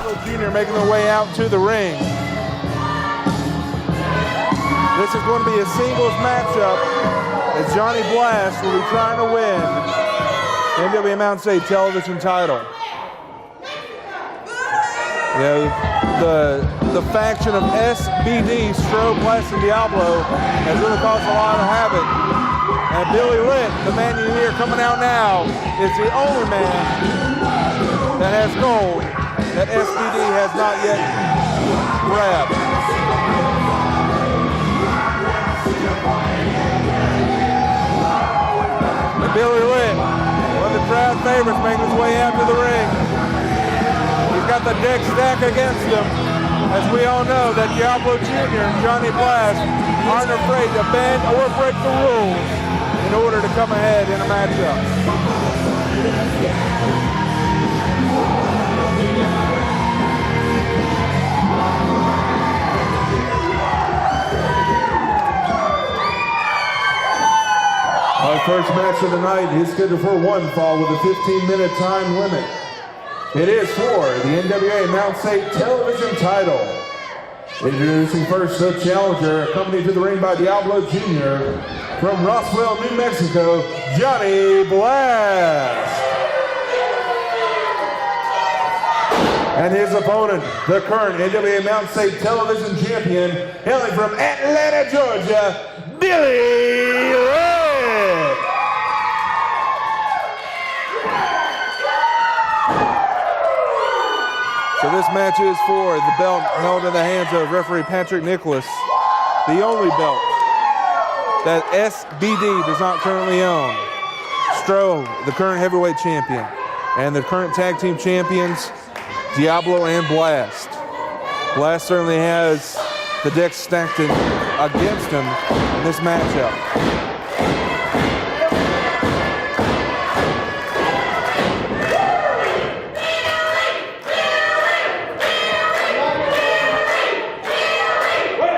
Diablo Jr. making their way out to the ring. This is going to be a singles matchup as Johnny Blast will be trying to win the NWA Mountain State television title. You know, the faction of SBD, Stro, Blast, and Diablo has really caused a lot of havoc. And Billy Litt, the man you hear coming out now, is the only man that has gold that SBD has not yet grabbed. And Billy Litt, one of the crowd favorites, making his way out to the ring. He's got the deck stack against him. As we all know that Diablo Jr. and Johnny Blast aren't afraid to bend or break the rules in order to come ahead in a matchup. Our first match of the night is scheduled for one fall with a 15-minute time limit. It is for the NWA Mountain State television title. Introducing first the challenger, accompanied to the ring by Diablo Jr. from Roswell, New Mexico, Johnny Blast. And his opponent, the current NWA Mountain State television champion, hailing from Atlanta, Georgia, Billy Litt. So this match is for the belt held in the hands of referee Patrick Nicholas, the only belt that SBD does not currently own. Stro, the current heavyweight champion, and the current tag team champions, Diablo and Blast. Blast certainly has the deck stacked against him in this matchup.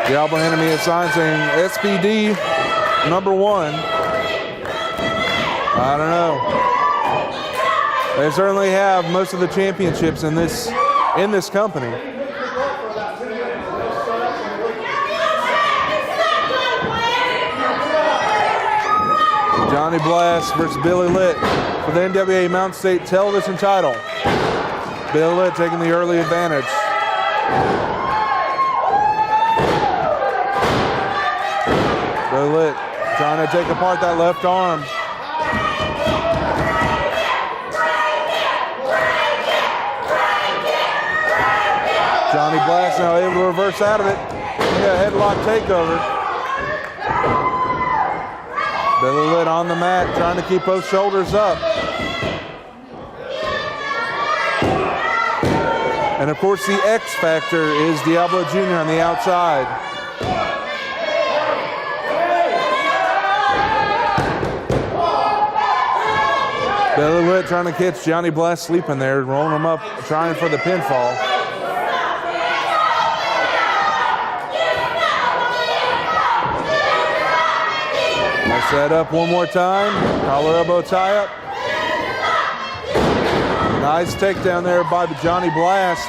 Diablo handed me a sign saying SBD #1. I don't know. They certainly have most of the championships in this company. Johnny Blast versus Billy Litt for the NWA Mountain State television title. Billy Litt taking the early advantage. Billy Litt trying to take apart that left arm. Johnny Blast now able to reverse out of it. Yeah, headlock takeover. Billy Litt on the mat, trying to keep both shoulders up. And of course the X factor is Diablo Jr. on the outside. Billy Litt trying to catch Johnny Blast sleeping there, rolling him up, trying for the pinfall. Nice set up one more time. Collar elbow tie up. Nice takedown there by Johnny Blast.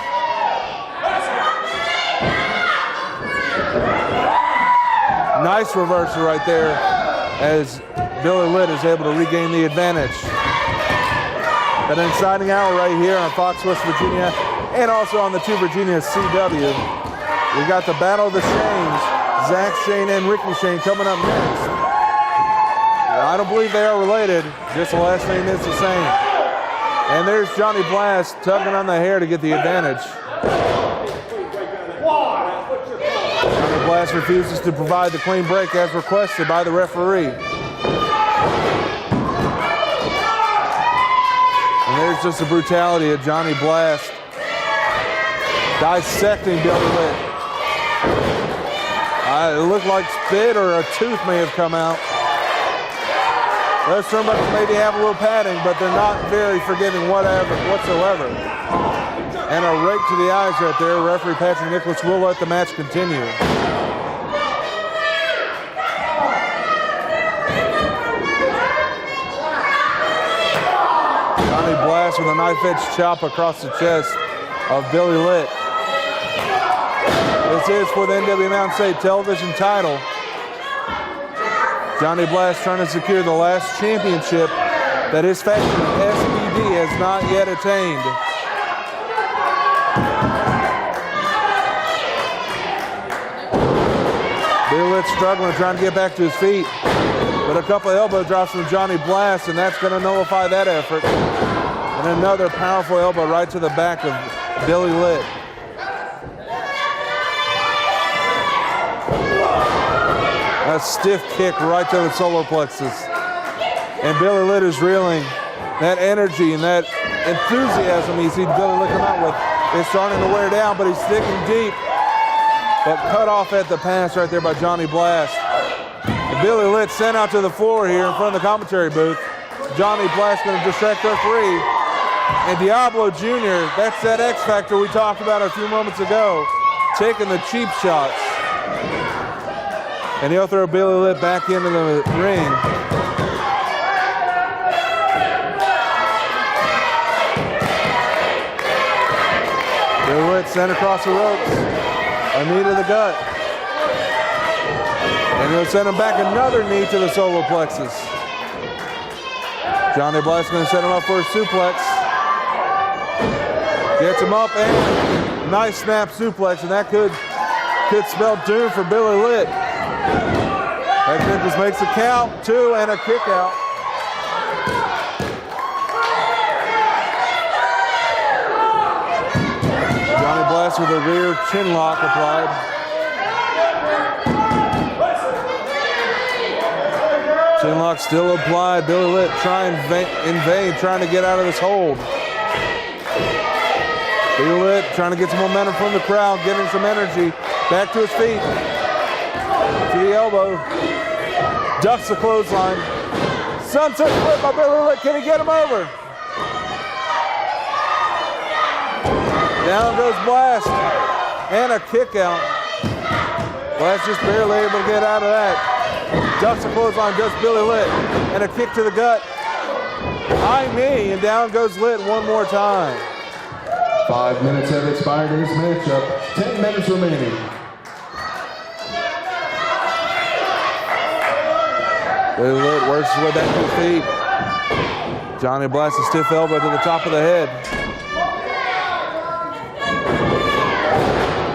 Nice reversal right there as Billy Litt is able to regain the advantage. An exciting hour right here on Fox West Virginia and also on the 2 Virginia CW. We got the Battle of the Shanes, Zach Shane and Ricky Shane coming up next. I don't believe they are related, just the last name is the same. And there's Johnny Blast tugging on the hair to get the advantage. Johnny Blast refuses to provide the clean break as requested by the referee. And there's just the brutality of Johnny Blast dissecting Billy Litt. It looked like spit or a tooth may have come out. Those turnbuckles maybe have a little padding, but they're not very forgiving whatsoever. And a rake to the eyes right there. Referee Patrick Nicholas will let the match continue. Johnny Blast with a knife-edge chop across the chest. of Billy Litt. This is for the NWA Mountain State television title. Johnny Blast trying to secure the last championship that his faction SBD has not yet attained. Billy Litt struggling, trying to get back to his feet. But a couple of elbow drops from Johnny Blast, and that's going to nullify that effort. And another powerful elbow right to the back of Billy Litt. A stiff kick right to the solar plexus. And Billy Litt is reeling. That energy and that enthusiasm you see Billy Litt come out with is starting to wear down, but he's sticking deep. But cut off at the pass right there by Johnny Blast. And Billy Litt sent out to the floor here in front of the commentary booth. Johnny Blast going to distract referee. And Diablo Jr., that's that X Factor we talked about a few moments ago, taking the cheap shots. And he'll throw Billy Litt back into the ring. Billy Litt sent across the ropes. A knee to the gut. And he'll send him back another knee to the solar plexus. Johnny Blast going to set him up for a suplex. Gets him up and nice snap suplex, and that could spell doom for Billy Litt. That kid just makes a count, 2, and a kick out. Johnny Blast with a rear chin lock applied. Chin lock still applied. Billy Litt trying in vain, trying to get out of this hold. Billy Litt trying to get some momentum from the crowd, getting some energy. Back to his feet. To the elbow. Ducks the clothesline. Sunset flip by Billy Litt. Can he get him over? Down goes Blast. And a kick out. Blast just barely able to get out of that. Ducks the clothesline, goes Billy Litt. And a kick to the gut. High knee, and down goes Litt one more time. 5 minutes have expired in this matchup. 10 minutes remaining. Billy Litt works his way back to his feet. Johnny Blast a stiff elbow to the top of the head.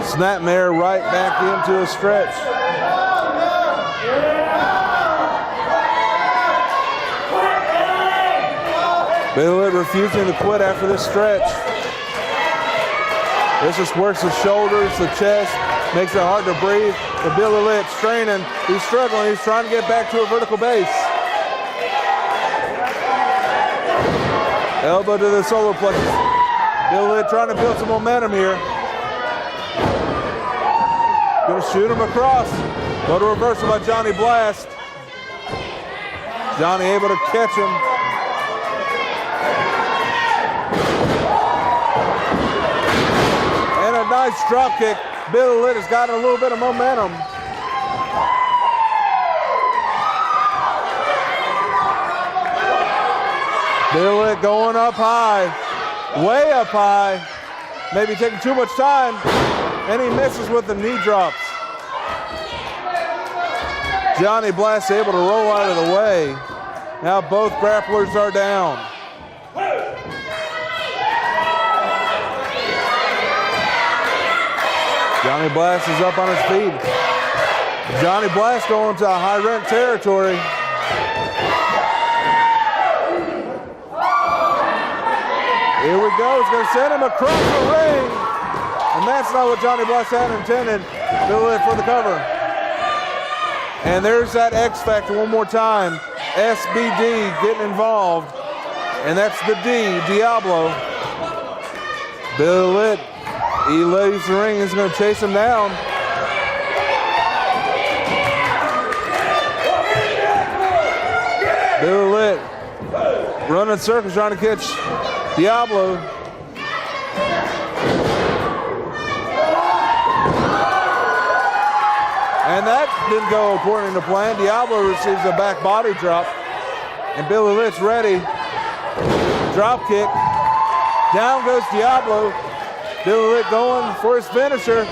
Snapmare right back into a stretch. Billy Litt refusing to quit after this stretch. This just works the shoulders, the chest, makes it hard to breathe. But Billy Litt straining, he's struggling, he's trying to get back to a vertical base. Elbow to the solar plexus. Billy Litt trying to build some momentum here. Gonna shoot him across. Go to reversal by Johnny Blast. Johnny able to catch him. And a nice drop kick. Billy Litt has got a little bit of momentum. Billy Litt going up high, way up high. Maybe taking too much time, and he misses with the knee drops. Johnny Blast able to roll out of the way. Now both grapplers are down. Johnny Blast is up on his feet. Johnny Blast going to high rent territory. Here we go, he's gonna send him across the ring. And that's not what Johnny Blast had intended. Billy Litt for the cover. And there's that X Factor one more time. SBD getting involved. And that's the D, Diablo. Billy Litt, he leaves the ring, he's gonna chase him down. Billy Litt running circles trying to catch Diablo. And that didn't go according to plan. Diablo receives a back body drop. And Billy Litt's ready. Drop kick. Down goes Diablo. Billy Litt going for his finisher.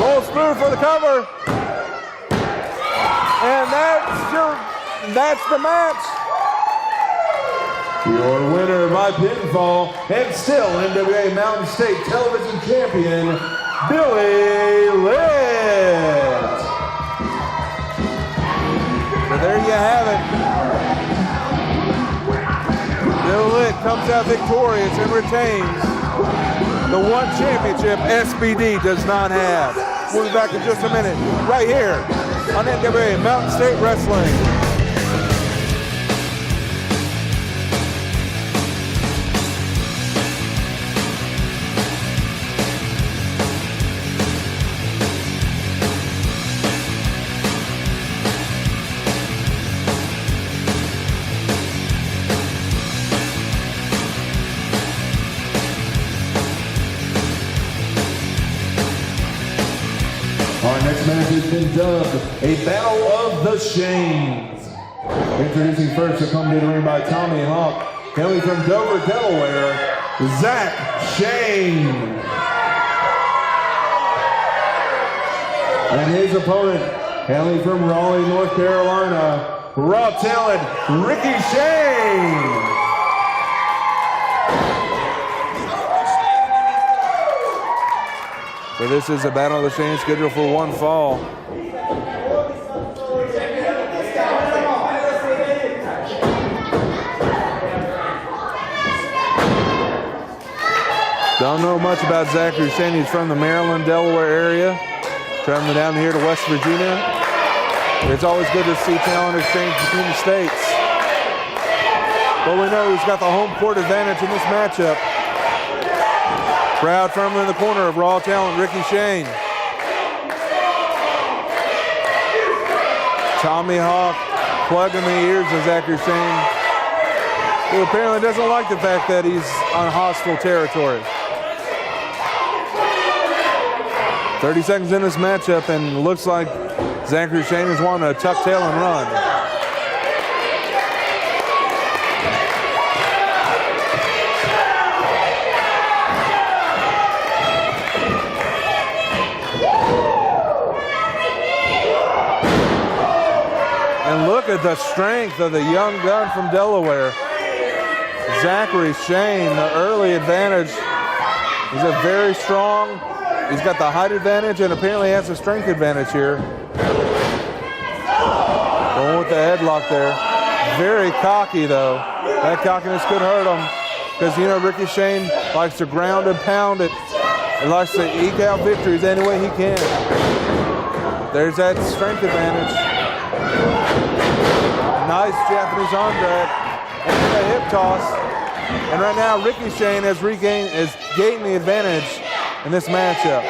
Rolls through for the cover. And that's the match. Your winner by pinfall, and still NWA Mountain State Television Champion, Billy Litt. So there you have it. Billy Litt comes out victorious and retains the one championship SBD does not have. We'll be back in just a minute, right here on NWA Mountain State Wrestling. Our next match has been dubbed a Battle of the Shanes. Introducing first to come to the ring by Tommy Hawk, hailing from Dover, Delaware, Zach Shane. And his opponent, hailing from Raleigh, North Carolina, raw talent, Ricky Shane. So this is a Battle of the Shanes scheduled for one fall. Don't know much about Zachary Shane. He's from the Maryland, Delaware area. Traveling down here to West Virginia. It's always good to see talent exchange between the states. But we know he's got the home court advantage in this matchup. Crowd firmly in the corner of raw talent, Ricky Shane. Tommy Hawk plugging the ears of Zachary Shane, who apparently doesn't like the fact that he's on hostile territory. 30 seconds in this matchup, and it looks like Zachary Shane is wanting to tuck tail and run. And look at the strength of the young gun from Delaware. Zachary Shane, the early advantage. He's a very strong, he's got the height advantage and apparently has a strength advantage here. Going with the headlock there. Very cocky though. That cockiness could hurt him because, you know, Ricky Shane likes to ground and pound it. He likes to eke out victories any way he can. There's that strength advantage. Nice Japanese arm drag and a hip toss. And right now, Ricky Shane has gained the advantage in this matchup.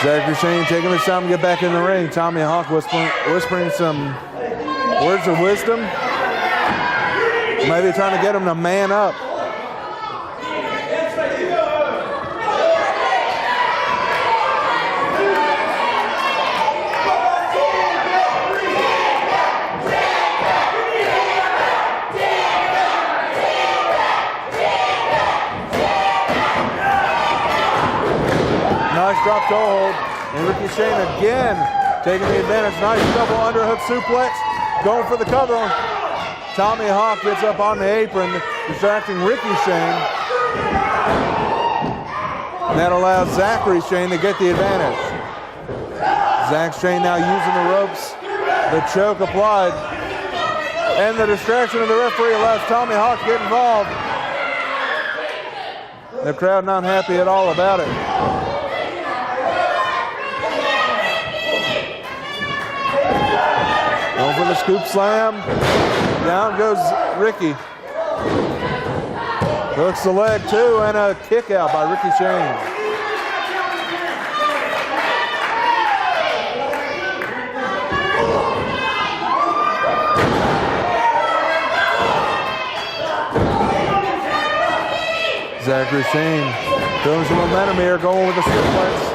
Zachary Shane taking his time to get back in the ring. Tommy Hawk whispering some words of wisdom. Maybe trying to get him to man up. Nice drop toe hold. And Ricky Shane again taking the advantage. Nice double underhook suplex. Going for the cover. Tommy Hawk gets up on the apron, distracting Ricky Shane. And that allows Zachary Shane to get the advantage. Zach Shane now using the ropes. The choke applied. And the distraction of the referee allows Tommy Hawk to get involved. The crowd not happy at all about it. Going for the scoop slam. Down goes Ricky. Hooks the leg too, and a kick out by Ricky Shane. Zachary Shane building some momentum here, going with the suplex.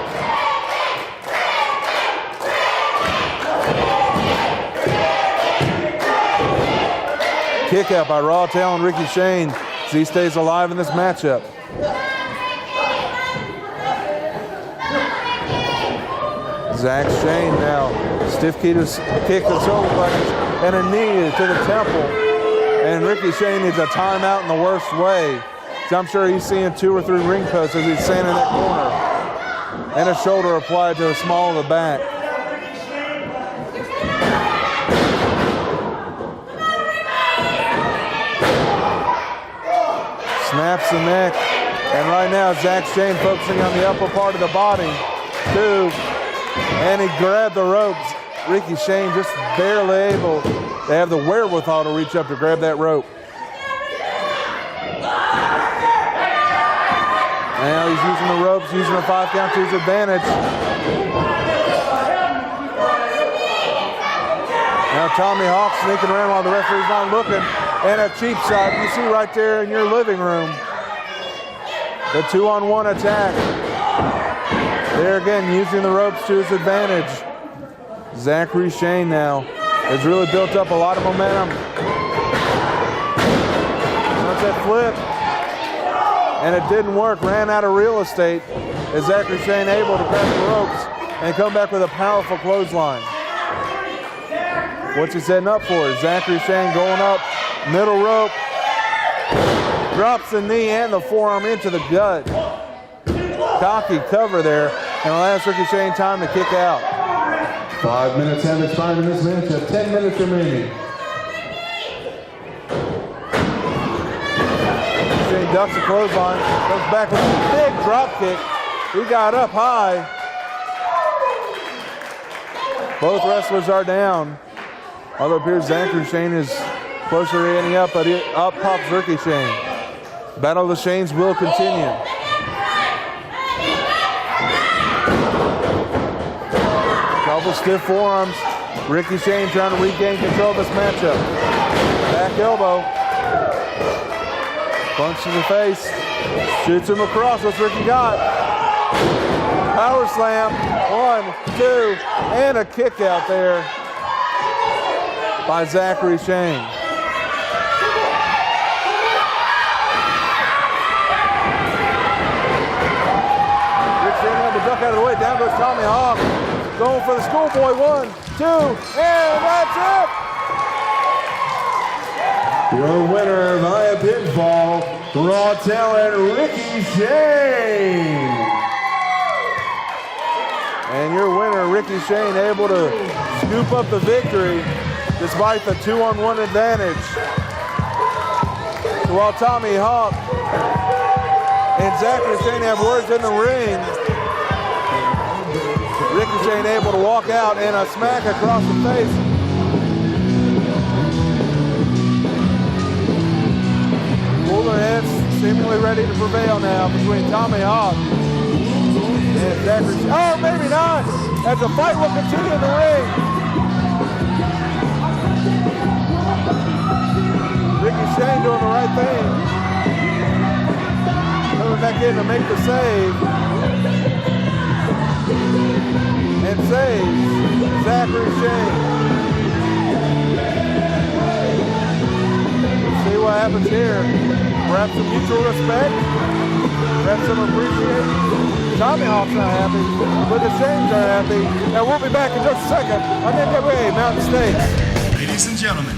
kick out by Raw Talon Ricky Shane as he stays alive in this matchup. Zach Shane now. Stiff kick to the shoulder buttons and a knee to the temple. And Ricky Shane needs a timeout in the worst way. So I'm sure he's seeing 2 or 3 ring posts as he's standing in that corner. And a shoulder applied to the small of the back. Snaps the neck. And right now, Zach Shane focusing on the upper part of the body. 2. And he grabbed the ropes. Ricky Shane just barely able to have the wherewithal to reach up to grab that rope. Now he's using the ropes, using a 5 count to his advantage. Now Tommy Hawk sneaking around while the referee's not looking. And a cheap shot you see right there in your living room. The 2-on-1 attack. There again, using the ropes to his advantage. Zachary Shane now has really built up a lot of momentum. Sunset flip. And it didn't work, ran out of real estate as Zachary Shane able to grab the ropes and come back with a powerful clothesline. What's he setting up for? Zachary Shane going up, middle rope, drops the knee and the forearm into the gut. Cocky cover there and allows Ricky Shane time to kick out. 5 minutes have expired in this matchup, 10 minutes remaining. Shane ducks the clothesline, comes back with a big drop kick. He got up high. Both wrestlers are down. Although it appears Zachary Shane is closer to getting up, but up pops Ricky Shane. Battle of the Shanes will continue. Couple stiff forearms. Ricky Shane trying to regain control of this matchup. Back elbow. Punch to the face. Shoots him across. What's Ricky got? Power slam. 1, 2, and a kick out there by Zachary Shane. Rick Shane had to duck out of the way. Down goes Tommy Hawk. Going for the schoolboy. 1, 2, and that's it. Your winner via pinfall, Raw Talent Ricky Shane. And your winner, Ricky Shane, able to scoop up the victory despite the 2-on-1 advantage. So while Tommy Hawk and Zachary Shane have words in the ring, Ricky Shane able to walk out and a smack across the face. Cooler heads seemingly ready to prevail now between Tommy Hawk and Zachary Shane. Oh, maybe not, as the fight will continue in the ring. Ricky Shane doing the right thing. Coming back in to make the save. And saves Zachary Shane. Let's see what happens here. Perhaps some mutual respect. Perhaps some appreciation. Tommy Hawk's not happy, but the Shanes are happy. And we'll be back in just a second on NWA Mountain State. Ladies and gentlemen,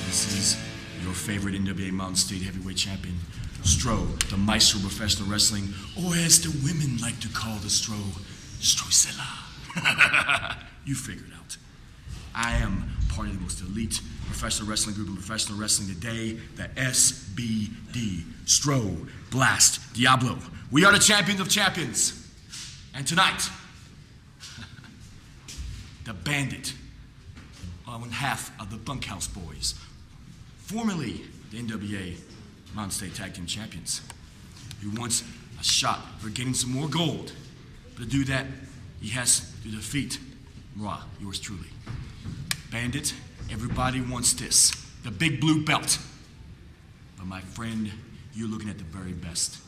this is your favorite NWA Mountain State Heavyweight Champion, Stro, the Maestro of Professional Wrestling, or as the women like to call the Stro, Strosella. You figured out. I am part of the most elite professional wrestling group in professional wrestling today, the SBD, Stro, Blast, Diablo. We are the champions of champions. And tonight, the Bandit, one half of the Bunkhouse Boys, formerly the NWA Mountain State Tag Team Champions, who wants a shot for getting some more gold. But to do that, he has to defeat Ra, yours truly. Bandit, everybody wants this, the big blue belt. But my friend, you're looking at the very best.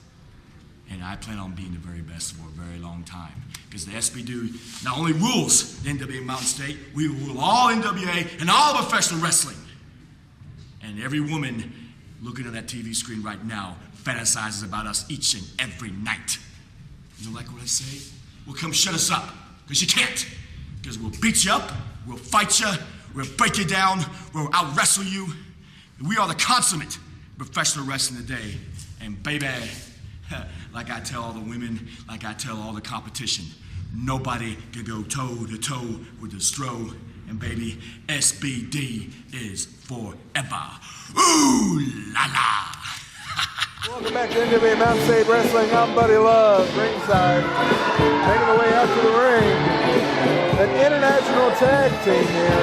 And I plan on being the very best for a very long time. Because the SBD not only rules the NWA Mountain State, we rule all NWA and all professional wrestling. And every woman looking at that TV screen right now fantasizes about us each and every night. You don't like what I say? Well, come shut us up, because you can't. Because we'll beat you up, we'll fight you, we'll break you down, we'll out-wrestle you. We are the consummate professional wrestling today. And baby, like I tell all the women, like I tell all the competition, nobody can go toe-to-toe with the Stro. And baby, SBD is forever. Ooh la la! Welcome back to NWA Mountain State Wrestling. I'm Buddy Love, ringside. Making the way out to the ring. An international tag team here.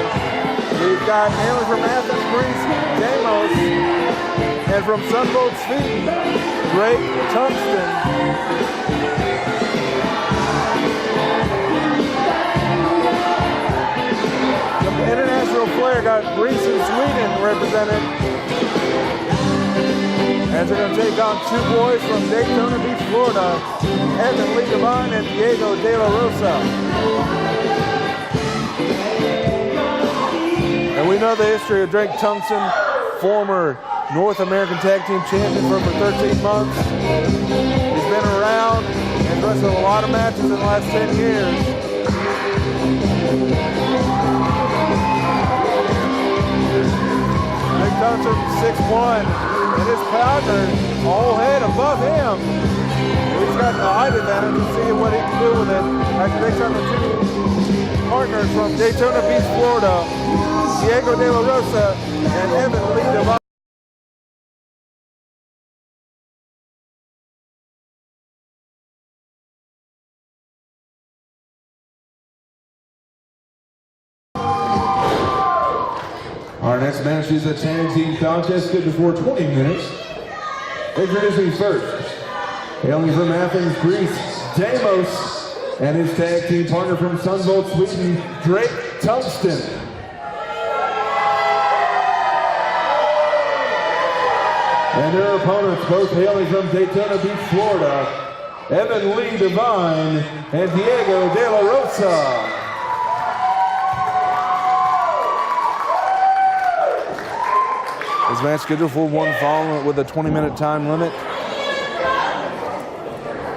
We've got hailing from Athens, Greece, Damos. And from Sunvolt Sweden, Drake Tungsten. The international flair got Greece and Sweden represented. As they're going to take on two boys from Daytona Beach, Florida, Evan Lee Devine and Diego De La Rosa. And we know the history of Drake Tungsten, former North American Tag Team Champion for over 13 months. He's been around and wrestled a lot of matches in the last 10 years. Drake Tungsten, 6'1". And his partner, a whole head above him. He's got the height advantage to see what he can do with it. After they turn the two partners from Daytona Beach, Florida, Diego De La Rosa and Evan Lee Devine. Our next match is a tag team contest scheduled for 20 minutes. Introducing first, hailing from Athens, Greece, Damos, and his tag team partner from Sunvolt, Sweden, Drake Tungsten. And their opponents, both hailing from Daytona Beach, Florida, Evan Lee Devine and Diego De La Rosa. This match scheduled for one fall with a 20-minute time limit.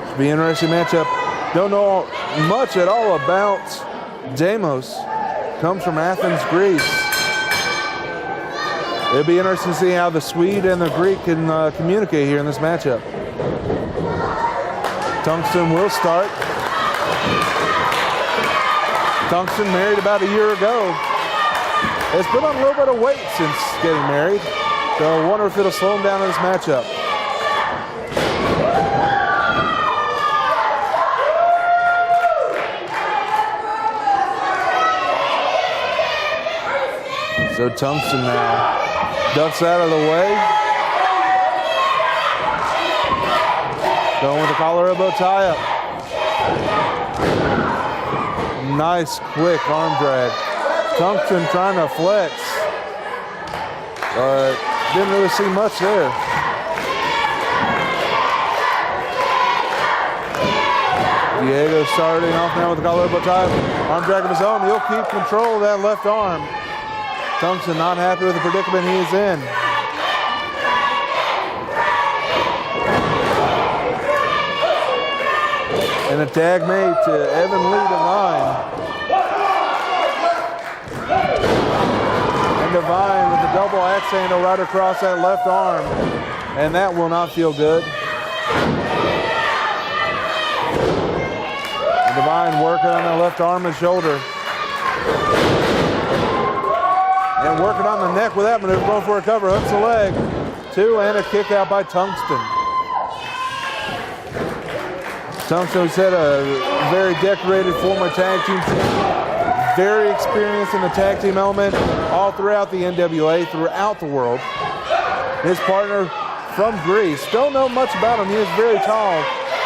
Should be an interesting matchup. Don't know much at all about Damos. Comes from Athens, Greece. It'll be interesting to see how the Swede and the Greek can communicate here in this matchup. Tungsten will start. Tungsten married about a year ago. Has put on a little bit of weight since getting married. So I wonder if it'll slow him down in this matchup. So Tungsten now ducks out of the way. Going with the collar elbow tie up. Nice quick arm drag. Tungsten trying to flex. Didn't really see much there. Diego starting off now with the collar elbow tie. Arm drag of his own. He'll keep control of that left arm. Tungsten not happy with the predicament he is in. And a tag made to Evan Lee Devine. And Devine with the double axe handle right across that left arm. And that will not feel good. And Devine working on that left arm and shoulder. And working on the neck with that maneuver, going for a cover, hooks the leg. Two, and a kick out by Tungsten. Tungsten, we said, a very decorated former tag team champion. Very experienced in the tag team element all throughout the NWA, throughout the world. His partner from Greece, don't know much about him. He is very tall,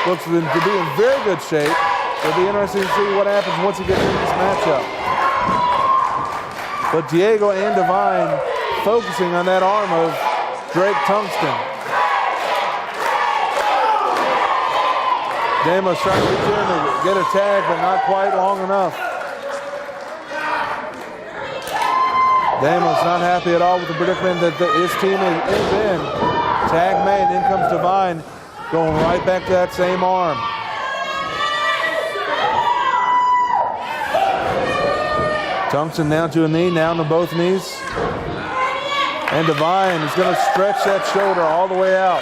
looks to be in very good shape. It'll be interesting to see what happens once he gets into this matchup. But Diego and Devine focusing on that arm of Drake Tungsten. Damos trying to reach in to get a tag, but not quite long enough. Damos not happy at all with the predicament that his team is in. Tag made, in comes Divine, going right back to that same arm. Tungsten down to a knee, down to both knees. And Divine is going to stretch that shoulder all the way out.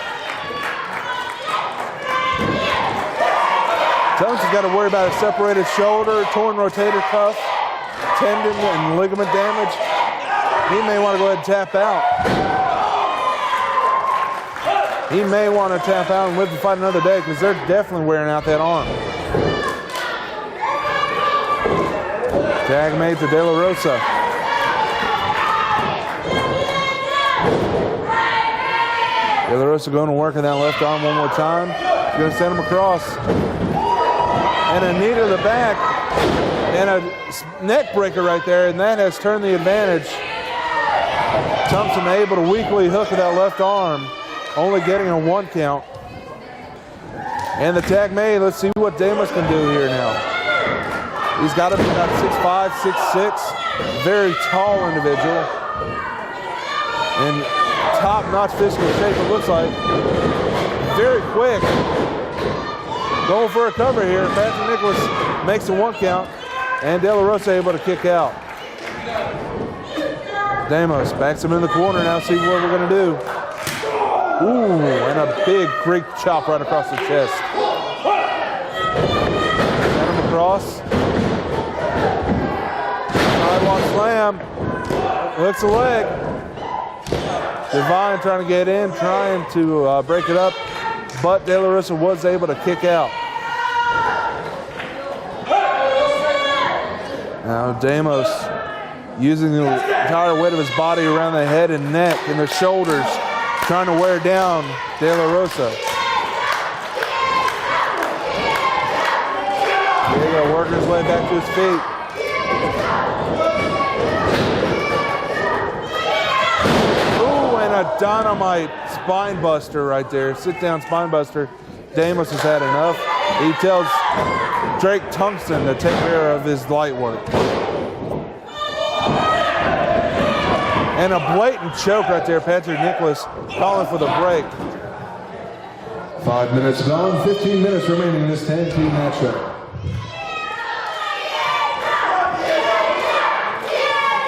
Tungsten's got to worry about a separated shoulder, torn rotator cuff, tendon and ligament damage. He may want to go ahead and tap out. He may want to tap out and live to fight another day because they're definitely wearing out that arm. Tag made to De La Rosa. De La Rosa going to work on that left arm one more time. He's going to send him across. And a knee to the back. And a neck breaker right there, and that has turned the advantage. Thompson able to weakly hook with that left arm, only getting a 1 count. And the tag made. Let's see what Damos can do here now. He's got to be about 6'5", 6'6", very tall individual. In top-notch physical shape, it looks like. Very quick. Going for a cover here. Patrick Nicholas makes a 1 count, and De La Rosa able to kick out. Damos backs him in the corner. Now see what we're going to do. Ooh, and a big Greek chop right across the chest. Send him across. Sidewalk slam. Hooks a leg. Divine trying to get in, trying to break it up, but De La Rosa was able to kick out. Now Damos using the entire weight of his body around the head and neck and the shoulders, trying to wear down De La Rosa. Diego working his way back to his feet. Ooh, and a dynamite spine buster right there. Sit down spine buster. Damos has had enough. He tells Drake Tungsten to take care of his light work. And a blatant choke right there. Patrick Nicholas calling for the break. 5 minutes gone, 15 minutes remaining in this 10-team matchup.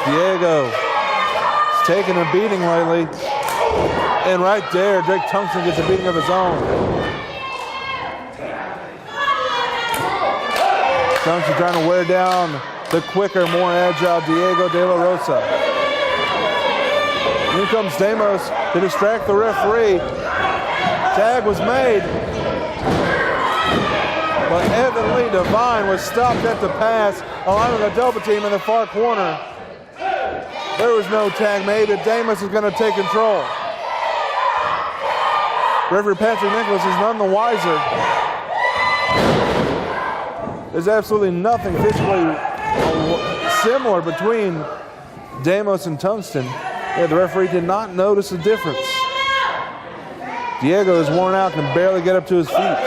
Diego is taking a beating lately. And right there, Drake Tungsten gets a beating of his own. Tungsten trying to wear down the quicker, more agile Diego De La Rosa. Here comes Damos to distract the referee. Tag was made. But Evan Lee Divine was stopped at the pass, allowing a double team in the far corner. There was no tag made, but Damos is going to take control. Referee Patrick Nicholas is none the wiser. There's absolutely nothing physically similar between Damos and Tungsten. Yeah, the referee did not notice the difference. Diego is worn out, can barely get up to his feet.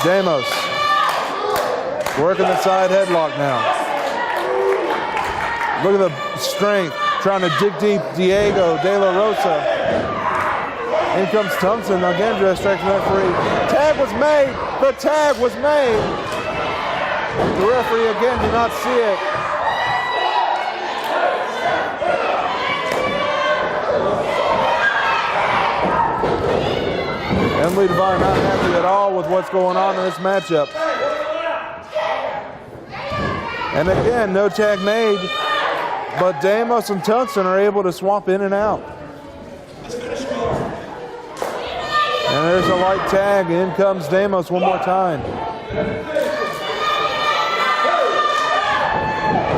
Damos working the side headlock now. Look at the strength, trying to dig deep. Diego De La Rosa. In comes Tungsten, again to distract the referee. Tag was made, the tag was made. The referee again did not see it. And Lee Divine not happy at all with what's going on in this matchup. And again, no tag made, but Damos and Tungsten are able to swap in and out. And there's a light tag. In comes Damos one more time.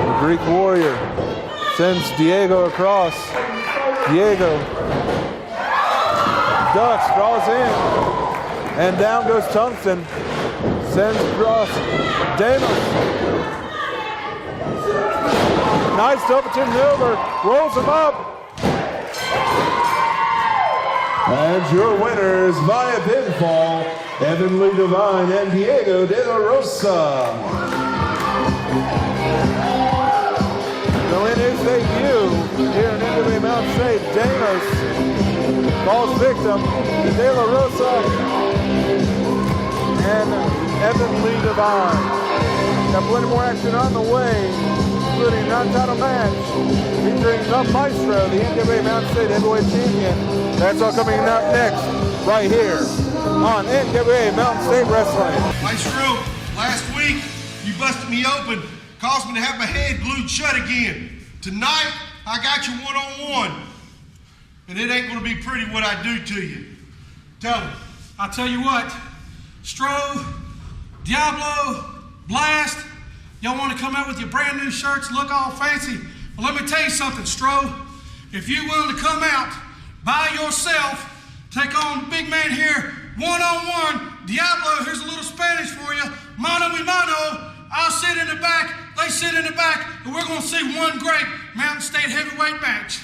The Greek Warrior sends Diego across. Diego ducks, draws in, and down goes Tungsten. Sends across. Damos. Nice double chin maneuver. Rolls him up. And your winners via pinfall, Evan Lee Divine and Diego De La Rosa. falls victim to De La Rosa and Evan Lee Devine. Got plenty more action on the way, including a non-title match featuring the Maestro, the NWA Mountain State Heavyweight Champion. That's all coming up next, right here on NWA Mountain State Wrestling. Maestro, last week you busted me open, caused me to have my head glued shut again. Tonight, I got you one-on-one, and it ain't gonna be pretty what I do to you. Tell me. I'll tell you what, Stro, Diablo, Blast, y'all want to come out with your brand new shirts, look all fancy. Well, let me tell you something, Stro. If you're willing to come out by yourself, take on the big man here, one-on-one, Diablo, here's a little Spanish for you, mano mi mano, I'll sit in the back, they sit in the back, and we're going to see one great Mountain State heavyweight match.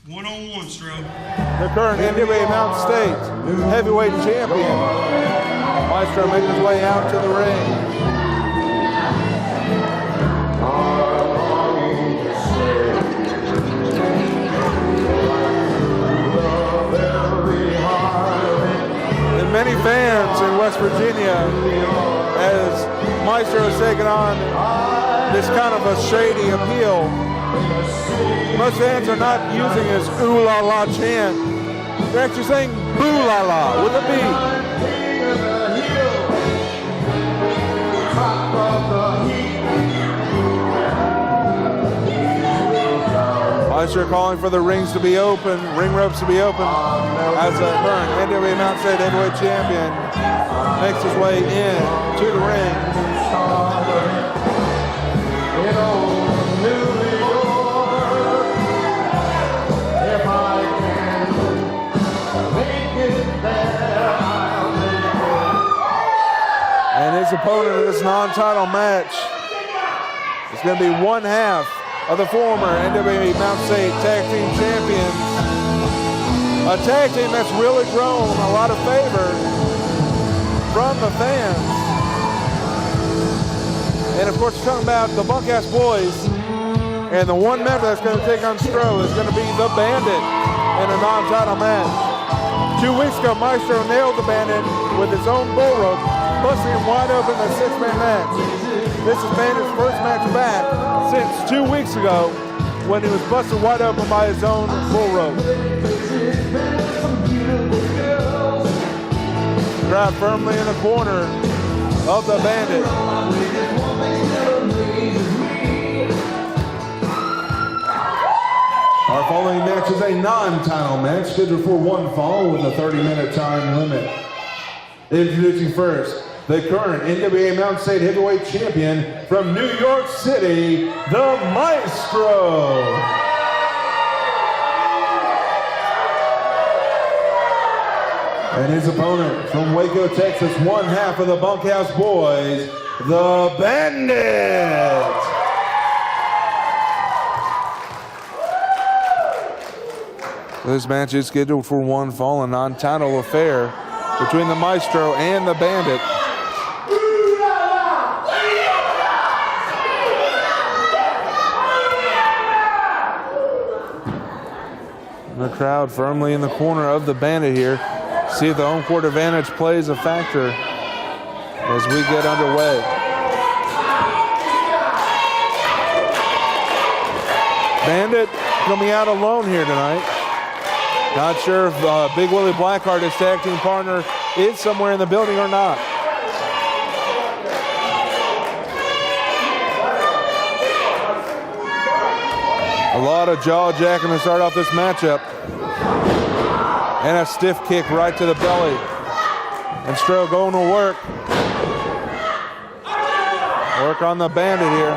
One-on-one, Stro. The current NWA Mountain State Heavyweight Champion, Maestro making his way out to the ring. Many fans in West Virginia, as Maestro has taken on this kind of a shady appeal. Most fans are not using his ooh la la chant. They're actually saying boo la la with a B. Maestro calling for the rings to be open, ring ropes to be open, as the current NWA Mountain State Heavyweight Champion makes his way in to the ring. And his opponent in this non-title match is going to be one half of the former NWA Mountain State Tag Team Champions. A tag team that's really grown a lot of favor from the fans. And of course, we're talking about the Bunkhouse Boys. And the one member that's going to take on Stro is going to be the Bandit in a non-title match. 2 weeks ago, Maestro nailed the Bandit with his own bull rope, busting him wide open in a 6-man match. This is Bandit's first match back since 2 weeks ago when he was busted wide open by his own bull rope. Crowd firmly in the corner of the Bandit. Our following match is a non-title match scheduled for one fall with a 30-minute time limit. Introducing first, the current NWA Mountain State Heavyweight Champion from New York City, the Maestro. And his opponent from Waco, Texas, one half of the Bunkhouse Boys, the Bandit. This match is scheduled for one fall, a non-title affair between the Maestro and the Bandit. The crowd firmly in the corner of the Bandit here. See if the home court advantage plays a factor as we get underway. Bandit coming out alone here tonight. Not sure if Big Willie Blackheart, his tag team partner, is somewhere in the building or not. A lot of jaw jacking to start off this matchup. And a stiff kick right to the belly. And Stro going to work. Work on the Bandit here.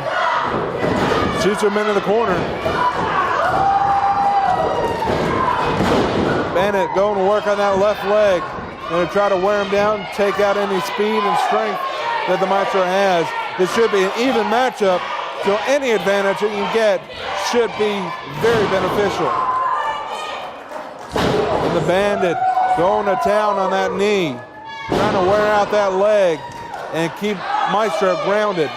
Shoots him into the corner. Bandit going to work on that left leg. Going to try to wear him down, take out any speed and strength that the Maestro has. This should be an even matchup, so any advantage that you get should be very beneficial. And the Bandit going to town on that knee, trying to wear out that leg and keep Maestro grounded.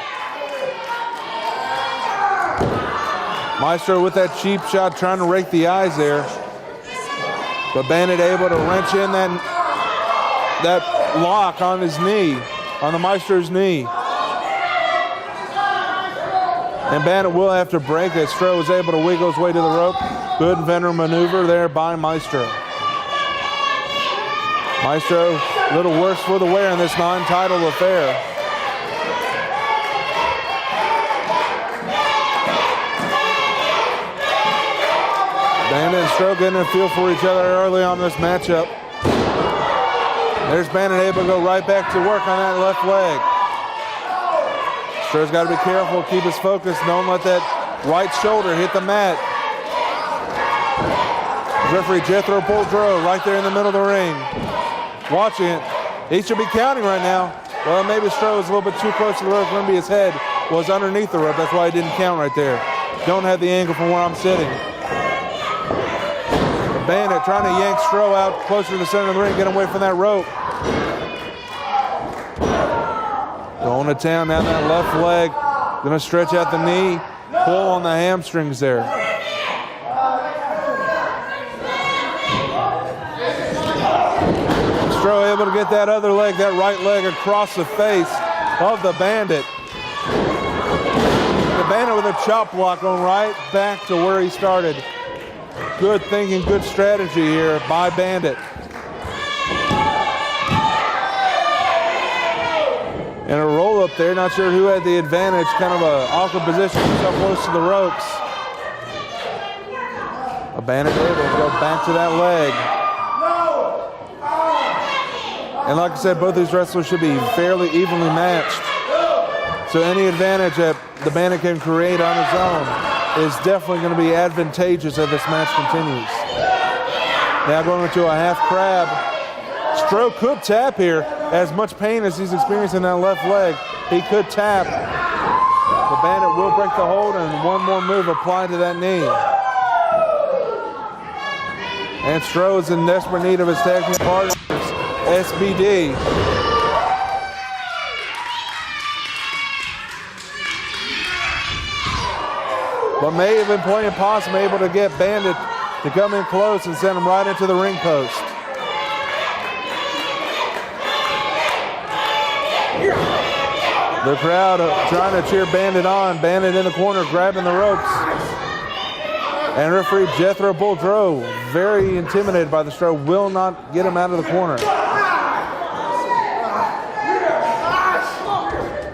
Maestro with that cheap shot trying to rake the eyes there. But Bandit able to wrench in that lock on his knee, on the Maestro's knee. And Bandit will have to break it. Stro was able to wiggle his way to the rope. Good veteran maneuver there by Maestro. Maestro, a little worse for the wear in this non-title affair. Bandit and Stro getting a feel for each other early on this matchup. There's Bandit able to go right back to work on that left leg. Stro's got to be careful, keep his focus, don't let that right shoulder hit the mat. Referee Jethro Boldreau right there in the middle of the ring. Watching it. He should be counting right now. Well, maybe Stro was a little bit too close to the rope. Remember, his head was underneath the rope. That's why he didn't count right there. Don't have the angle from where I'm sitting. The Bandit trying to yank Stro out closer to the center of the ring, get him away from that rope. Going to town down that left leg. Gonna stretch out the knee, pull on the hamstrings there. Stro able to get that other leg, that right leg across the face of the Bandit. The Bandit with a chop block going right back to where he started. Good thinking, good strategy here by Bandit. And a roll up there, not sure who had the advantage, kind of an awkward position, so close to the ropes. A Bandit able to go back to that leg. And like I said, both these wrestlers should be fairly evenly matched. So any advantage that the Bandit can create on his own is definitely going to be advantageous as this match continues. Now going into a half crab. Stro could tap here. As much pain as he's experiencing that left leg, he could tap. The Bandit will break the hold and one more move applied to that knee. And Stro is in desperate need of his tag team partners, SBD. But may have been playing possum, able to get Bandit to come in close and send him right into the ring post. The crowd trying to cheer Bandit on. Bandit in the corner grabbing the ropes. And referee Jethro Boldreau, very intimidated by the Stro, will not get him out of the corner.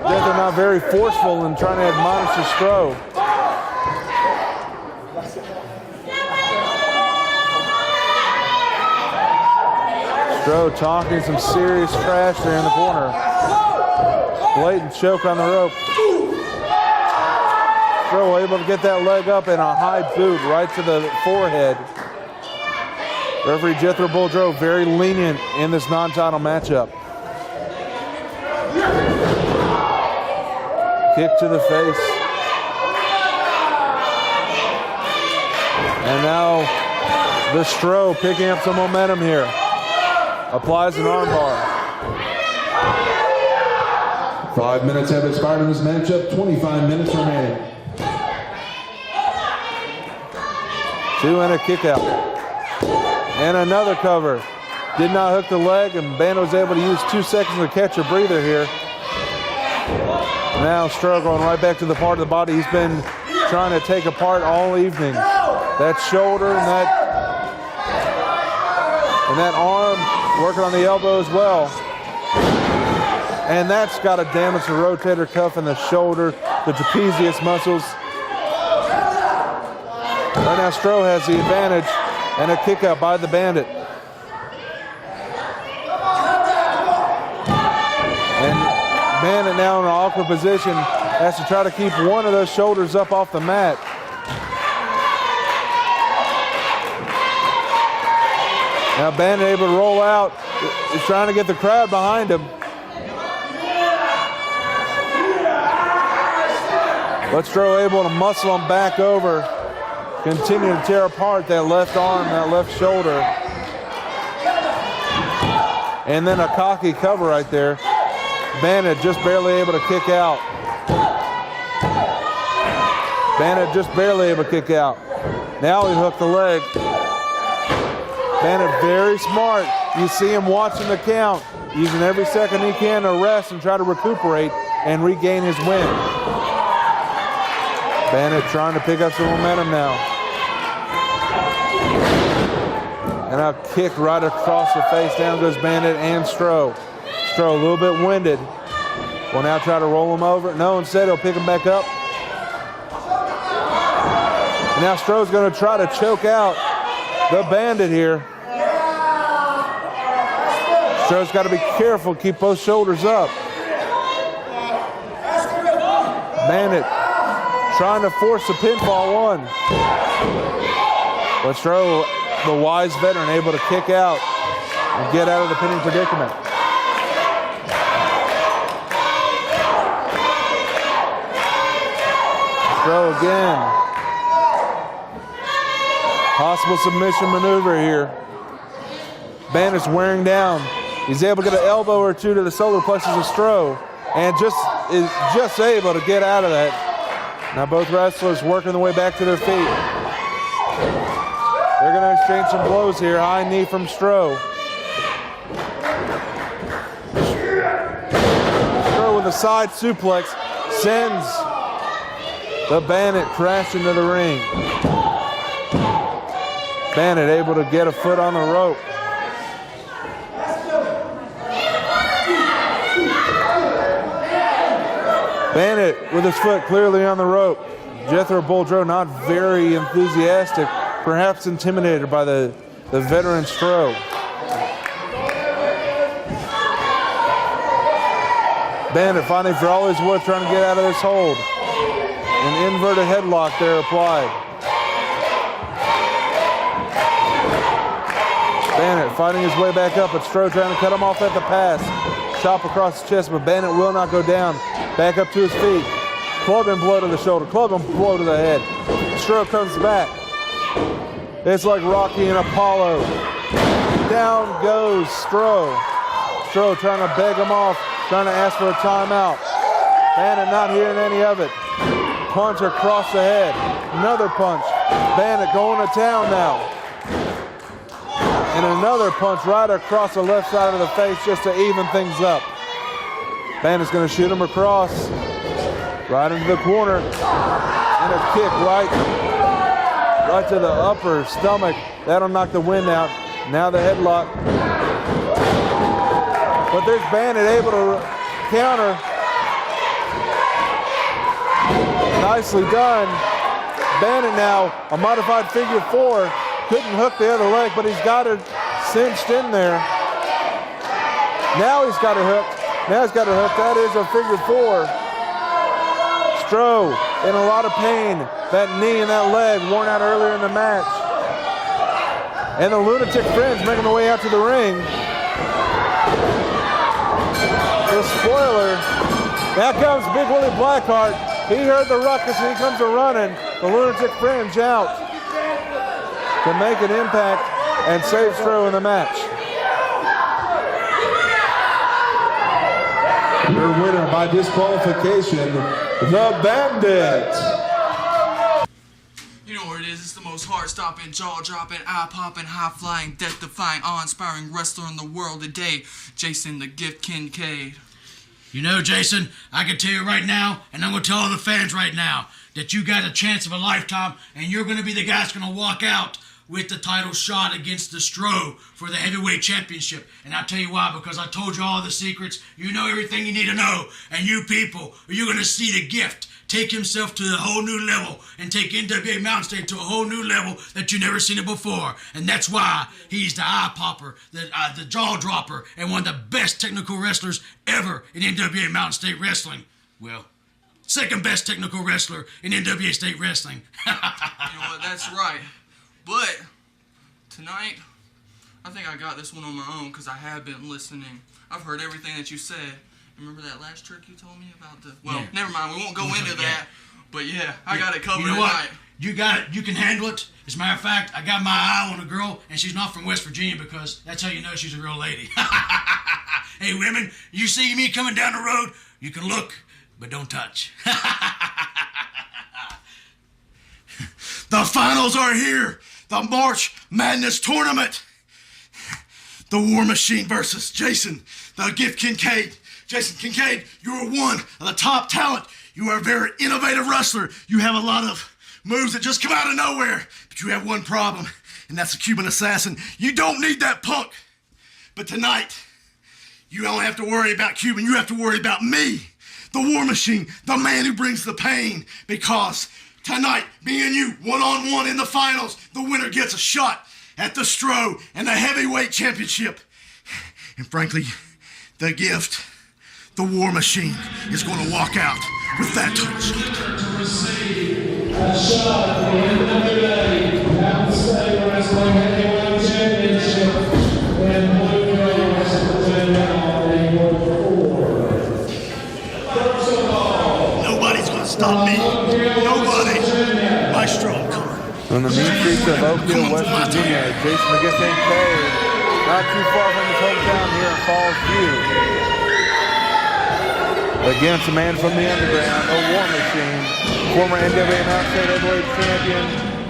Jethro not very forceful in trying to admonish the Stro. Stro talking some serious trash there in the corner. Blatant choke on the rope. Stro able to get that leg up and a high boot right to the forehead. Referee Jethro Boldreau very lenient in this non-title matchup. Kick to the face. And now the Stro picking up some momentum here. Applies an armbar. 5 minutes have expired in this matchup, 25 minutes remaining. 2 and a kick out. And another cover. Did not hook the leg, and Bandit was able to use 2 seconds to catch a breather here. Now Stro going right back to the part of the body he's been trying to take apart all evening. That shoulder and that arm, working on the elbow as well. And that's got to damage the rotator cuff and the shoulder, the trapezius muscles. Right now Stro has the advantage and a kick out by the Bandit. And Bandit now in an awkward position, has to try to keep one of those shoulders up off the mat. Now Bandit able to roll out. He's trying to get the crowd behind him. But Stro able to muscle him back over. Continue to tear apart that left arm, that left shoulder. And then a cocky cover right there. Bandit just barely able to kick out. Bandit just barely able to kick out. Now he hooked the leg. Bandit very smart. You see him watching the count, using every second he can to rest and try to recuperate and regain his win. Bandit trying to pick up some momentum now. And a kick right across the face. Down goes Bandit and Stro. Stro a little bit winded. Will now try to roll him over. No, instead he'll pick him back up. And now Stro's going to try to choke out the Bandit here. Stro's got to be careful, keep both shoulders up. Bandit trying to force the pinfall one. But Stro, the wise veteran, able to kick out and get out of the pinning predicament. Stro again. Possible submission maneuver here. Bandit's wearing down. He's able to get an elbow or two to the solar plexus of Stro and is just able to get out of that. Now both wrestlers working their way back to their feet. They're going to exchange some blows here. High knee from Stro. Stro with a side suplex sends the Bandit crashing to the ring. Bandit able to get a foot on the rope. Bandit with his foot clearly on the rope. Jethro Boldreau not very enthusiastic, perhaps intimidated by the veteran Stro. Bandit fighting for all he's worth, trying to get out of this hold. An inverted headlock there applied. Bandit fighting his way back up, but Stro trying to cut him off at the pass. Chop across the chest, but Bandit will not go down. Back up to his feet. Club and blow to the shoulder, club and blow to the head. Stro comes back. It's like Rocky and Apollo. Down goes Stro. Stro trying to beg him off, trying to ask for a timeout. Bandit not hearing any of it. Punch across the head. Another punch. Bandit going to town now. And another punch right across the left side of the face just to even things up. Bandit's going to shoot him across. Right into the corner. And a kick right to the upper stomach. That'll knock the wind out. Now the headlock. But there's Bandit able to counter. Nicely done. Bandit now, a modified figure four. Couldn't hook the other leg, but he's got it cinched in there. Now he's got it hooked. That is a figure four. Stro in a lot of pain. That knee and that leg worn out earlier in the match. And the Lunatic Fringe making their way out to the ring. The spoiler. Now comes Big Willie Blackheart. He heard the ruckus and he comes a-running. The Lunatic Fringe out to make an impact and save Stro in the match. Your winner by disqualification, the Bandit. You know what it is. It's the most heart-stopping, jaw-dropping, eye-popping, high-flying, death-defying, awe-inspiring wrestler in the world today, Jason the Gift Kincaid. You know, Jason, I can tell you right now, and I'm going to tell all the fans right now, that you got a chance of a lifetime, and you're going to be the guy that's going to walk out with the title shot against the Stro for the heavyweight championship. And I'll tell you why, because I told you all the secrets. You know everything you need to know. And you people, you're going to see the Gift take himself to a whole new level and take NWA Mountain State to a whole new level that you've never seen it before. And that's why he's the eye popper, the jaw dropper, and one of the best technical wrestlers ever in NWA Mountain State Wrestling. Well, second best technical wrestler in NWA State Wrestling. You know what? That's right. But tonight, I think I got this one on my own because I have been listening. I've heard everything that you said. Remember that last trick you told me about the... Well, never mind. We won't go into that. But yeah, I got it covered You know what? tonight. You got it. You can handle it. As a matter of fact, I got my eye on a girl, and she's not from West Virginia because that's how you know she's a real lady. Hey, women, you see me coming down the road, you can look, but don't touch. The finals are here. The March Madness Tournament. the War Machine versus Jason, the Gift Kincaid. Jason Kincaid, you are one of the top talent. You are a very innovative wrestler. You have a lot of moves that just come out of nowhere, but you have one problem, and that's a Cuban assassin. You don't need that punk. But tonight, you don't have to worry about Cuban. You have to worry about me, the War Machine, the man who brings the pain. Because tonight, me and you, one-on-one in the finals, the winner gets a shot at the Stro and the heavyweight championship. And frankly, the Gift, the War Machine, is going to walk out with that title shot. To receive a shot at the NWA Mountain Wrestling Heavyweight Championship and Blue Girls representing First of all, nobody's going to stop me. Nobody. Maestro, come on. On the mean streets of Oak Hill, West Virginia, Jason the Gift Kincaid, not too far from his hometown here in Falls View. Against a man from the underground, a War Machine, former NWA Mountain State Heavyweight Champion,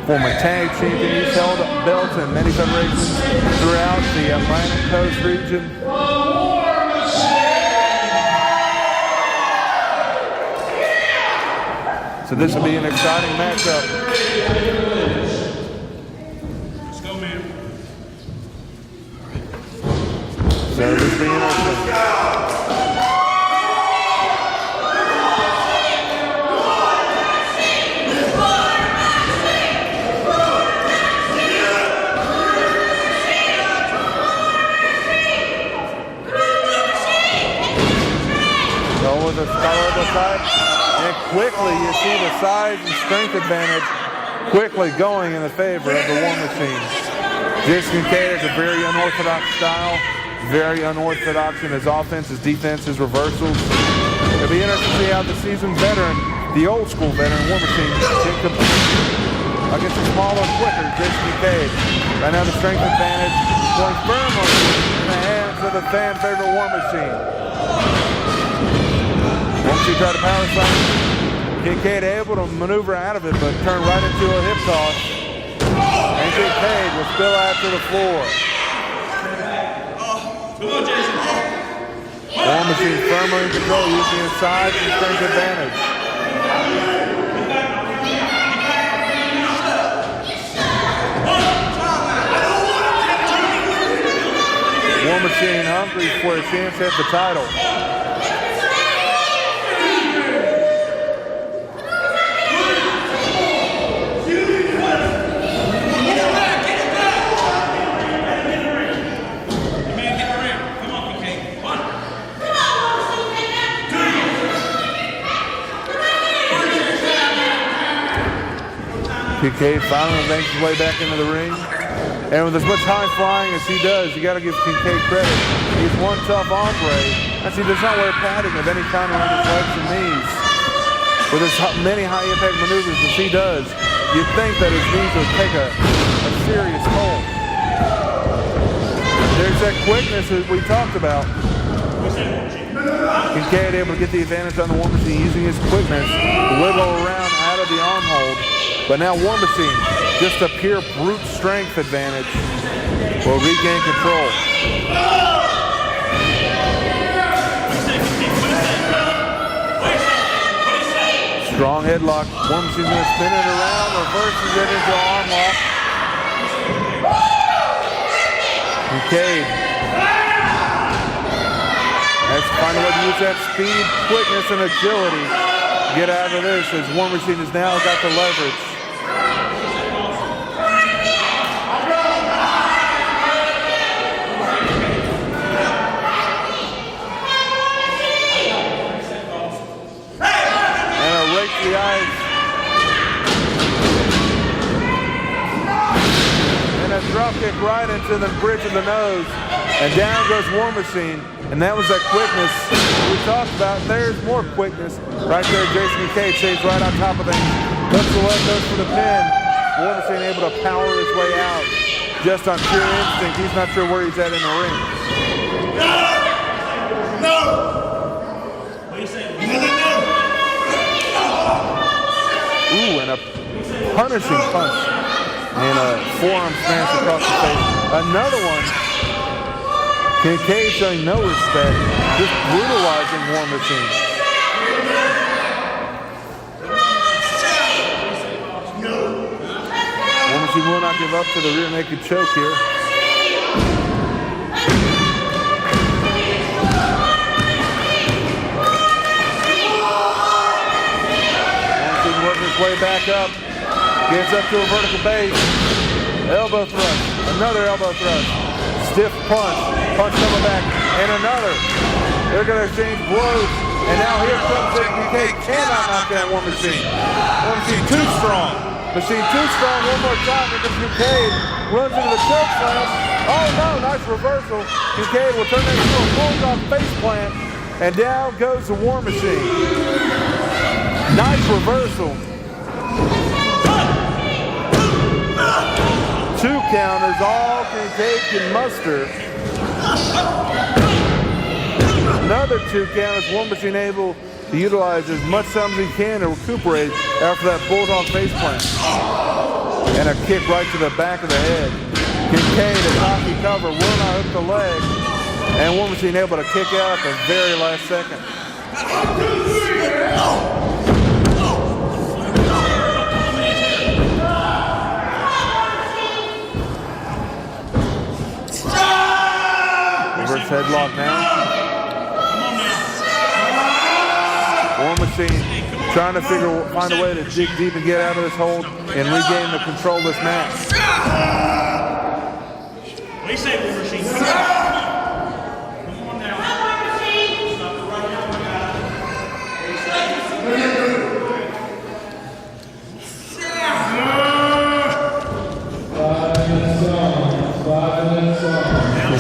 former tag champion. He's held belts in many federations throughout the Atlantic Coast region. So this will be an exciting matchup. let's go, man. So this will be interesting. The color of the side, and quickly you see the size and strength advantage quickly going in the favor of the War Machine. Jason Kincaid has a very unorthodox style, very unorthodox in his offense, his defense, his reversals. It'll be interesting to see how the seasoned veteran, the old school veteran War Machine, can compete against the smaller, quicker Jason Kincaid. Right now the strength advantage going firmly in the hands of the fan favorite War Machine. Once he tried to power slam, Kincaid able to maneuver out of it, but turned right into a hip toss. And Kincaid will spill out to the floor. Come on, Jason. War Machine firmly in control, using his size and strength advantage. War Machine hungry for a chance at the title. Kincaid finally makes his way back into the ring. And with as much high flying as he does, you got to give Kincaid credit. He's one tough hombre, and he does not wear padding of any kind around his legs and knees. With as many high impact maneuvers as he does, you'd think that his knees would take a serious toll. There's that quickness that we talked about. Kincaid able to get the advantage on the War Machine using his quickness to wiggle around out of the arm hold. But now War Machine, just a pure brute strength advantage, will regain control. Strong headlock. War Machine's going to spin it around, reverses it into an arm lock. Kincaid has to find a way to use that speed, quickness, and agility to get out of this, as War Machine has now got the leverage. The ice. And a drop kick right into the bridge of the nose. And down goes War Machine. And that was that quickness we talked about. There's more quickness. Right there, Jason Kincaid stays right on top of things. Hooks the leg, goes for the pin. War Machine able to power his way out just on pure instinct. He's not sure where he's at in the ring. No! What do you say? Ooh, and a punishing punch. And a forearm smash across the face. Another one. Kincaid showing no respect, just brutalizing War Machine. War Machine will not give up to the rear naked choke here. War Machine working his way back up, gets up to a vertical base, elbow thrust, another elbow thrust. Stiff punch, punch on the back, and another. They're going to exchange blows, and now here comes it. Kincaid cannot knock down War Machine. War Machine too strong. Machine too strong. One more time, and Kincaid runs into the choke slam. Oh no, nice reversal. Kincaid will turn that into a bulldog face plant, and down goes the War Machine. Nice reversal. 2 counters, all Kincaid can muster. Another 2 counters, War Machine able to utilize as much time as he can to recuperate after that bulldog face plant. And a kick right to the back of the head. Kincaid, a cocky cover, will not hook the leg. And War Machine able to kick out at the very last second. Reverse headlock now. War Machine trying to find a way to dig deep and get out of this hold and regain the control of this match. What do you say, War Machine? Come on now. Stop it right now, my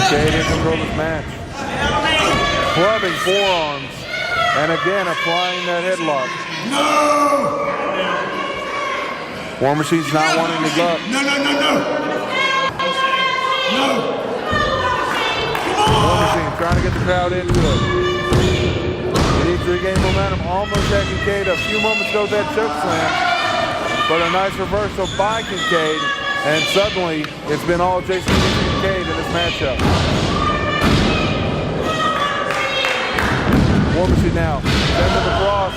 Kincaid in control of this match. Clubbing forearms. And again, applying that headlock. No! War Machine's not wanting to give up. No! No! War Machine trying to get the crowd into it. He needs to regain momentum. Almost had Kincaid a few moments ago with that choke slam. But a nice reversal by Kincaid. And suddenly, it's been all Jason Kincaid in this matchup. War Machine now, sends him across.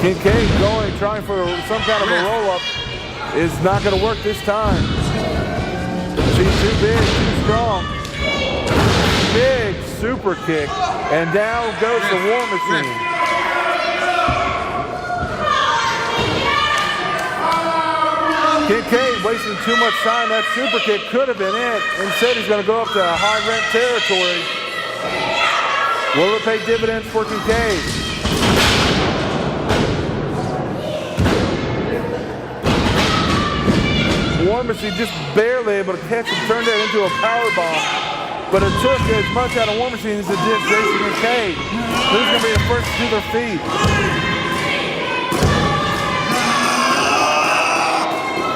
Kincaid going, trying for some kind of a roll-up. Is not going to work this time. Machine too big, too strong. Big super kick, and down goes the War Machine. Kincaid wasting too much time. That super kick could have been it. Instead, he's going to go up to high rent territory. Will it pay dividends for Kincaid? War Machine just barely able to catch and turn that into a power bomb. But it took as much out of War Machine as it did Jason Kincaid. Who's going to be the first to their feet?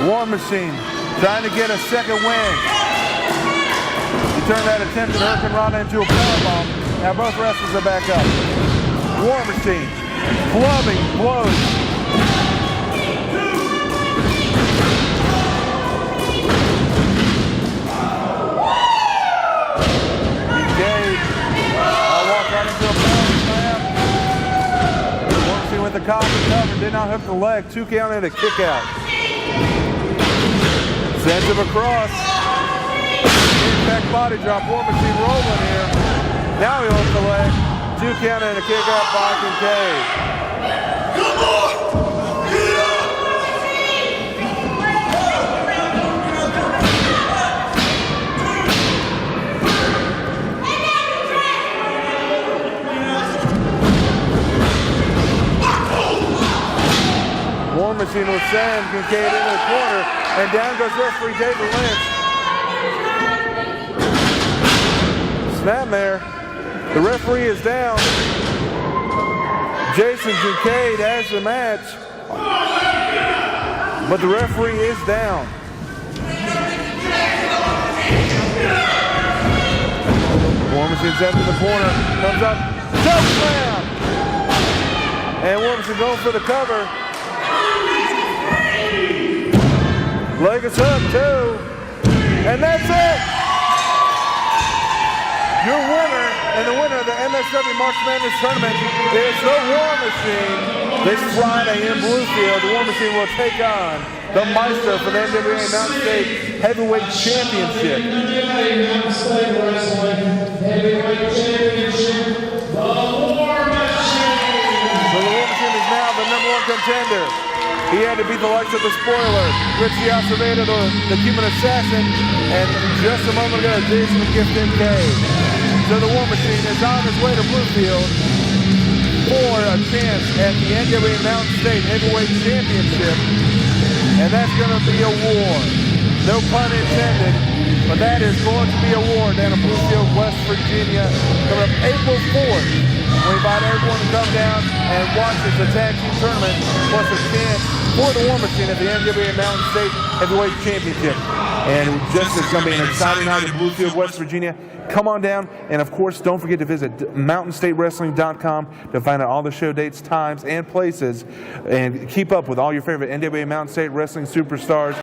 War Machine trying to get a second win. He turned that attempted Hurricane Rana into a powerbomb. Now both wrestlers are back up. War Machine clubbing blows. Kincaid walked right into a power slam. War Machine with the coffin cover, did not hook the leg. 2 count and a kick out. Sends him across. Impact body drop. War Machine rolling here. Now he hooks the leg. 2 count and a kick out by Kincaid. Come on! Get up! War Machine will send Kincaid into the corner, and down goes referee David Lynch. Snapmare. The referee is down. Jason Kincaid has the match, but the referee is down. War Machine sent to the corner, comes up, choke slam, and War Machine going for the cover. Leg is up too, and that's it. Your winner and the winner of the MSW March Madness Tournament is the War Machine. This Friday in Bluefield, the War Machine will take on the Maestro for the NWA Mountain State Heavyweight Championship. Mountain State Wrestling Heavyweight Championship, the War Machine. So the War Machine is now the #1 contender. He had to beat the likes of the Spoiler, Richie Acevedo, the Cuban Assassin, and just a moment ago, Jason the Gift Kincaid. So the War Machine is on his way to Bluefield for a chance at the NWA Mountain State Heavyweight Championship. And that's going to be a war. No pun intended, but that is going to be a war down in Bluefield, West Virginia, coming up April 4th. We invite everyone to come down and watch this tag team tournament, plus a chance for the War Machine at the NWA Mountain State Heavyweight Championship. And just it's going to be an exciting night in Bluefield, West Virginia. Come on down, and of course, don't forget to visit mountainstatewrestling.com to find out all the show dates, times, and places, and keep up with all your favorite NWA Mountain State Wrestling superstars.